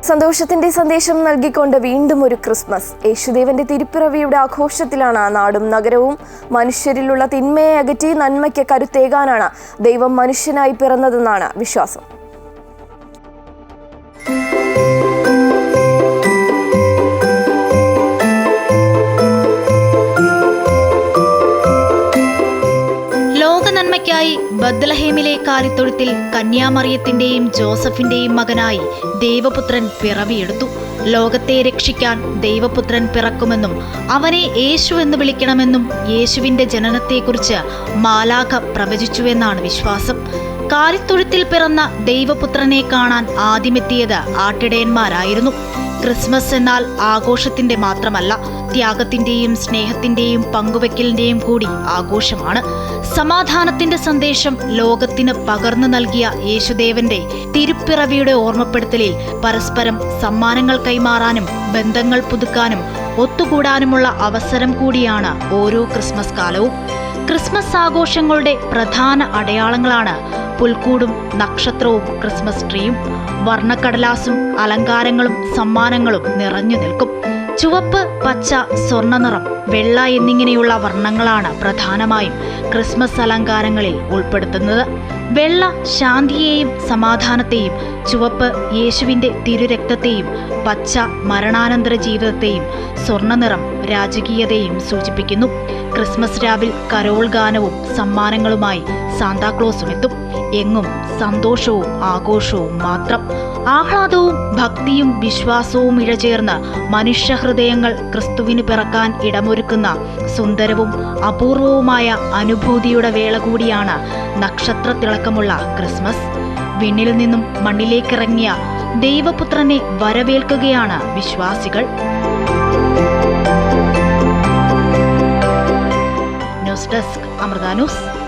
സന്തോഷത്തിന്റെ സന്ദേശം നൽകിക്കൊണ്ട് വീണ്ടും ഒരു ക്രിസ്മസ്. യേശുദേവന്റെ തിരുപ്പിറവിയുടെ ആഘോഷത്തിലാണ് നാടും നഗരവും. മനുഷ്യരിലുള്ള തിന്മയെ അകറ്റി നന്മയ്ക്ക് കരുത്തേകാനാണ് ദൈവം മനുഷ്യനായി പിറന്നതെന്നാണ് വിശ്വാസം. നന്മയ്ക്കായി ബത്ലഹേമിലെ കാലിത്തൊഴുത്തിൽ കന്യാമറിയത്തിന്റെയും ജോസഫിന്റെയും മകനായി ദൈവപുത്രൻ പിറവിയെടുത്തു. ലോകത്തെ രക്ഷിക്കാൻ ദൈവപുത്രൻ പിറക്കുമെന്നും അവനെ യേശു എന്ന് വിളിക്കണമെന്നും യേശുവിന്റെ ജനനത്തെക്കുറിച്ച് മാലാഖ പ്രവചിച്ചുവെന്നാണ് വിശ്വാസം. കാലിത്തൊഴുത്തിൽ പിറന്ന ദൈവപുത്രനെ കാണാൻ ആദ്യമെത്തിയത് ആട്ടിടയന്മാരായിരുന്നു. ക്രിസ്മസ് എന്നാൽ ആഘോഷത്തിന്റെ മാത്രമല്ല, ത്യാഗത്തിന്റെയും സ്നേഹത്തിന്റെയും പങ്കുവെക്കലിന്റെയും കൂടി ആഘോഷമാണ്. സമാധാനത്തിന്റെ സന്ദേശം ലോകത്തിന് പകർന്നു നൽകിയ യേശുദേവന്റെ തിരുപ്പിറവിയുടെ ഓർമ്മപ്പെടുത്തലിൽ പരസ്പരം സമ്മാനങ്ങൾ കൈമാറാനും ബന്ധങ്ങൾ പുതുക്കാനും ഒത്തുകൂടാനുമുള്ള അവസരം കൂടിയാണ് ഓരോ ക്രിസ്മസ് കാലവും. ക്രിസ്മസ് ആഘോഷങ്ങളുടെ പ്രധാന അടയാളങ്ങളാണ് പുൽക്കൂടും നക്ഷത്രവും ക്രിസ്മസ് ട്രീയും. വർണ്ണക്കടലാസും അലങ്കാരങ്ങളും സമ്മാനങ്ങളും നിറഞ്ഞു നിൽക്കും. ചുവപ്പ്, പച്ച, സ്വർണ്ണനിറം, വെള്ള എന്നിങ്ങനെയുള്ള വർണ്ണങ്ങളാണ് പ്രധാനമായും ക്രിസ്മസ് അലങ്കാരങ്ങളിൽ ഉൾപ്പെടുത്തുന്നത്. വെള്ള ശാന്തിയെയും സമാധാനത്തെയും, ചുവപ്പ് യേശുവിന്റെ തിരുരക്തത്തെയും, പച്ച മരണാനന്തര ജീവിതത്തെയും, സ്വർണ്ണനിറം രാജകീയതയും സൂചിപ്പിക്കുന്നു. ക്രിസ്മസ് രാവിൽ കരോൾ ഗാനവും സമ്മാനങ്ങളുമായി സാന്താക്ലോസും എത്തും. എങ്ങും സന്തോഷവും ആഘോഷവും മാത്രം. ആഹ്ലാദവും ഭക്തിയും വിശ്വാസവും ഇഴചേർന്ന് മനുഷ്യഹൃദയങ്ങൾ ക്രിസ്തുവിന് പിറക്കാൻ ഇടമൊരുക്കുന്ന സുന്ദരവും അപൂർവവുമായ അനുഭൂതിയുടെ വേള കൂടിയാണ് നക്ഷത്ര തിളക്കമുള്ള ക്രിസ്മസ്. വിണ്ണിൽ നിന്നും മണ്ണിലേക്കിറങ്ങിയ ദൈവപുത്രനെ വരവേൽക്കുകയാണ് വിശ്വാസികൾ. News desk, Amrita news.